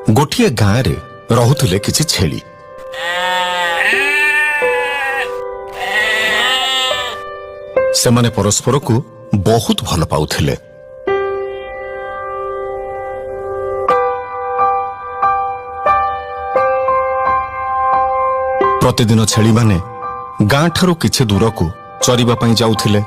गोटिए गाँ रे रहुथिले किछि छेली। सेमाने परस्पर को बहुत भल पाउथिले। प्रतिदिन छेली माने गाँ ठारू किछि दूर को चरिबा पई जाउथिले।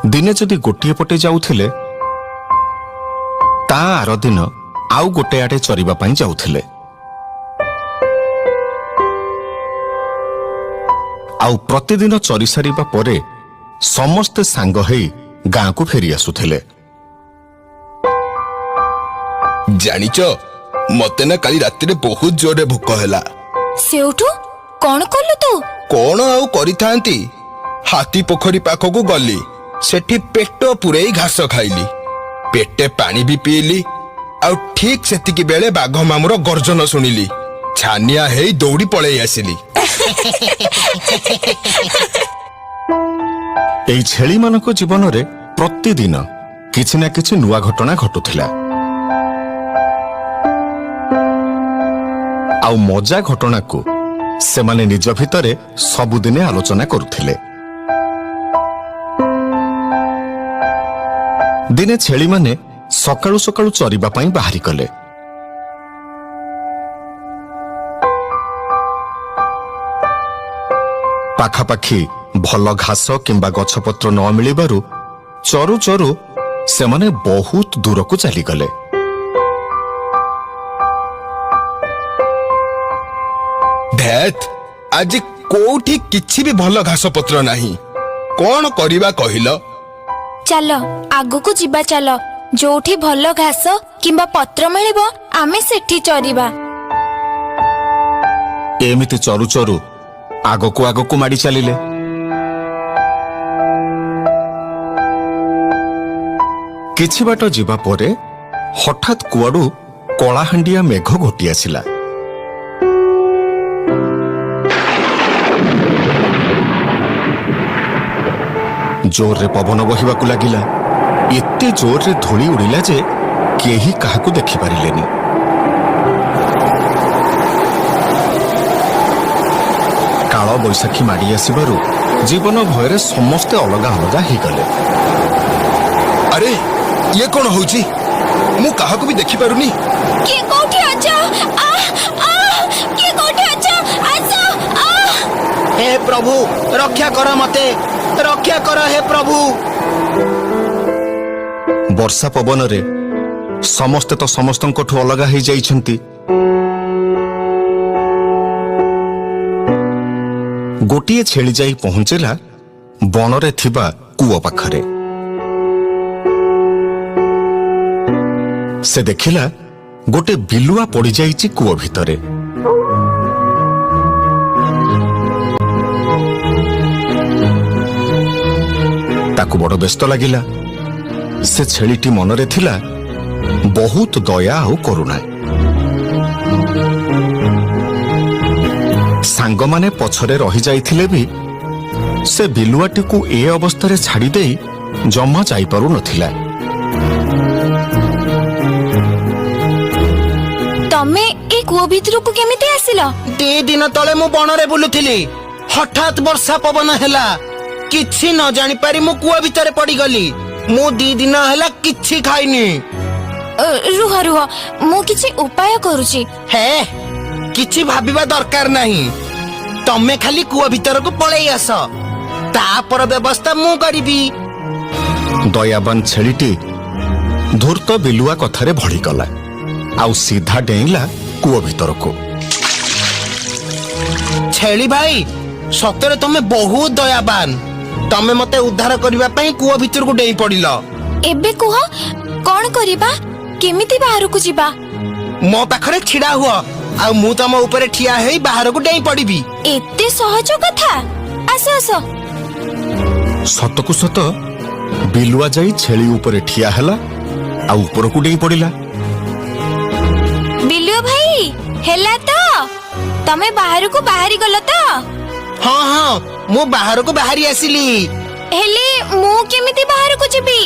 दिने जदि गोटिए पटे जाउथिले ता आर दिन आउ गोटे आडे चरिबा पई जाउथिले। आउ प्रतिदिन चरी सारिबा परे समस्ते सांग हेई गाँ को फेरी आसुथिले। जानिच मते ना काली राति रे बहुत जोरे भूक हैला। सेउठू कौन कलु तू? कौन आउ करिथांती, हाथी पोखरी पाखकू गली, सेठी पेट पुरेई घास खाइली, पेटे पानी भी पीली। आउ ठीक सेतिकी बेले बाघ मामुर गर्जन सुनिली, छानिया हेई दौड़ी पळेई आसिली। एई छेली मानको जीवन रे प्रतिदिन किछि ना किछि नुआ घटना घटुथिला। आउ मजा घटना को सेमाने निज भितरे सबुदिने आलोचना करुथिले। दिने छेली माने सकाळु सकाळु चरिबा पई बाहरी कले। पाखापाखी भल घास किंबा गछपत्र न मिलिबारु चरु चरु सेमाने बहुत दूर को चली गले। धैत आज कोठी किछि भी भल घास पत्र नाही, कौन करिबा कहिलो? चल आगु को जीवा, चल जोठी भल घास किंबा पत्र मिलिबो आमे सेठी चरिबा। एमिति चरु चरु आगो को माडी चलिले। किछि बाट जीवा परे हठात कुआडू कलाहांडिया मेघ घोटी आसिला। जोर रे पवन बहिबाकू लागिला। एते जोर रे धूली उड़िला जे केही काहाकू देखि पारिलेनी। काल बैशाखी माड़ी आसिबारु जीवन भयरे समस्ते अलगा अलगा ही गले। अरे ये कौन होउची? मु काहाकू भी देखि पारुनी। के कोठी अछा? के कोठी अछा? आसो हे प्रभु रक्षा कर, मते रक्षा कर हे प्रभु। वर्षा पवन रे समस्ते तो समस्तंकठू अलगा ही जाइछंती। गोटिए छेली जाई पहुंचेला बनरे थिबा कूओ पाखरे। से देखिला गोटे बिलुआ पड़ी जाइछि कूओ भितरे। ताकू बड़ व्यस्त लागिला। से छेलीटी मनरे थिला बहुत दया आउ करुणा। सांग माने पछरे रही जाइथिले भी से बिलुआटी को ए अवस्था रे छाड़ी देई जमा जाई पारु नथिला। तमे ए कूओ भितरु को केमिते आसिलो? 2 दिन तले मु बनरे बुलुथिली, हठात वर्षा पवन हैला। किछि न जानि पारी मु कूओ भितरे पड़ी गली। मु 2 दिन हैला किछि खाइनी। रुह रुह मु किछि उपाय करूची। हे किछि भाबिबा दरकार नाही, तमे खाली कूओ भितर को पळेई आस, तापर व्यवस्था मु करिबी। दयाबान छेलीटी धूर्त बिलुआ कथारे भड़ी गला आउ सीधा डेइला कूओ भितर को। छेली भाई सतरे तमे बहुत दयाबान, तमे मते उद्धार करिबा पई कूओ भितर को डेई पड़िलो। एबे कुह कोन करिबा? केमिति बाहर को जिबा? मो पाखरे छिडा हुआ आ मु तम ऊपर ठिया हेई बाहर को डेई पड़िबी। एते सहज कथा? आसो आसो। सतकु सत बिलुआ जाई छेली ऊपर ठिया हला आ ऊपर को डेई पड़िला। बिलुआ भाई हेला तो तमे बाहर को बाहरी गलो तो? ହଁ ହଁ ମୁଁ ବାହାରକୁ ବାହାରି ଆସିଲି। ହେଲେ ମୁଁ କେମିତି ବାହାରକୁ ଯିବି?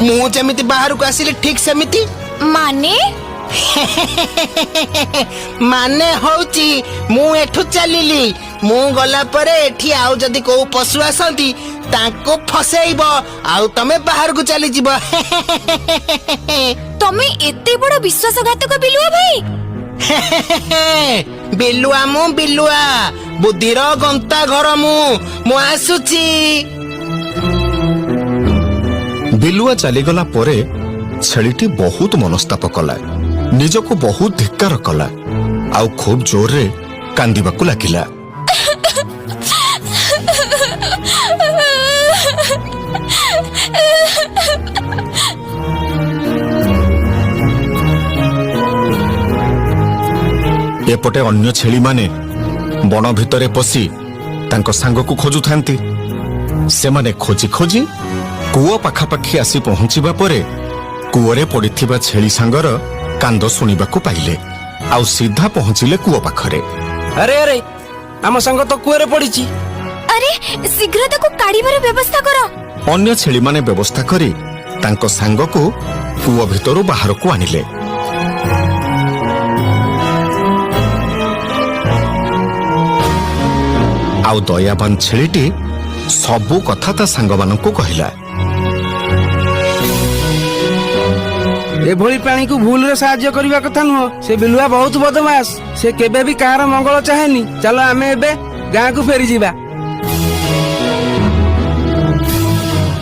ମୁଁ ଯେମିତି ବାହାରକୁ ଆସିଲି ଠିକ ସେମିତି। ମାନେ ମାନେ ହଉଛି ମୁଁ ଏଠୁ ଚାଲିଲି। ମୁଁ ଗଲା ପରେ ଏଠି ଆଉ ଯଦି କୋଉ ପଶୁ ଆସନ୍ତି ତାଙ୍କୁ ଫସେଇବ ଆଉ ତମେ ବାହାରକୁ ଚାଲିଯିବ। ତମେ ଏତେ ବଡ ବିଶ୍ୱାସଘାତକ ବିଲୁଆ ଭାଇ? ବିଲୁଆ ମୁଁ ବିଲୁଆ, ବୁଦ୍ଧିର ଗନ୍ତା ଘର ମୁଁ ଆସୁଛି। ବିଲୁଆ ଚାଲିଗଲା ପରେ ଛେଳିଟି ବହୁତ ମନସ୍ତାପ କଲା, ନିଜକୁ ବହୁତ ଧିକ୍କାର କଲା ଆଉ ଖୁବ୍ ଜୋରରେ କାନ୍ଦିବାକୁ ଲାଗିଲା। ଏପଟେ ଅନ୍ୟ ଛେଳିମାନେ ବଣ ଭିତରେ ପଶି ତାଙ୍କ ସାଙ୍ଗକୁ ଖୋଜୁଥାନ୍ତି। ସେମାନେ ଖୋଜି ଖୋଜି କୂଅ ପାଖାପାଖି ଆସି ପହଞ୍ଚିବା ପରେ କୂଅରେ ପଡ଼ିଥିବା ଛେଳି ସାଙ୍ଗର କାନ୍ଦ ଶୁଣିବାକୁ ପାଇଲେ ଆଉ ସିଧା ପହଞ୍ଚିଲେ କୂଅ ପାଖରେ। ଆରେ ଆରେ ଆମ ସାଙ୍ଗ ତ କୂଅରେ ପଡିଛି। ଆରେ ଶୀଘ୍ର ତାକୁ କାଢିବାର ବ୍ୟବସ୍ଥା କର। ଅନ୍ୟ ଛେଳିମାନେ ବ୍ୟବସ୍ଥା କରି ତାଙ୍କ ସାଙ୍ଗକୁ କୂଅ ଭିତରୁ ବାହାରକୁ ଆଣିଲେ। ଆଉ ଦୟାବାନ ଛେଳିଟି ସବୁ କଥା ତା ସାଙ୍ଗମାନଙ୍କୁ କହିଲା। ଏଭଳି ପ୍ରାଣୀକୁ ଭୁଲରେ ସାହାଯ୍ୟ କରିବା କଥା ନୁହଁ। ସେ ବିଲୁଆ ବହୁତ ବଦମାସ, ସେ କେବେ ବି କାହାର ମଙ୍ଗଳ ଚାହେଁନି। ଚାଲ ଆମେ ଏବେ ଗାଁକୁ ଫେରିଯିବା।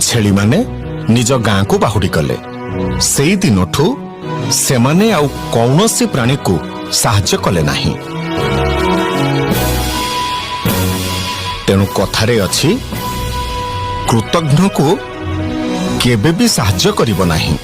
ଛେଳିମାନେ ନିଜ ଗାଁକୁ ବାହୁଡ଼ି ଗଲେ। ସେଇ ଦିନଠୁ ସେମାନେ ଆଉ କୌଣସି ପ୍ରାଣୀକୁ ସାହାଯ୍ୟ କଲେ ନାହିଁ। ତେଣୁ କଥାରେ ଅଛି, କୃତଘ୍ନକୁ କେବେ ବି ସାହାଯ୍ୟ କରିବ ନାହିଁ।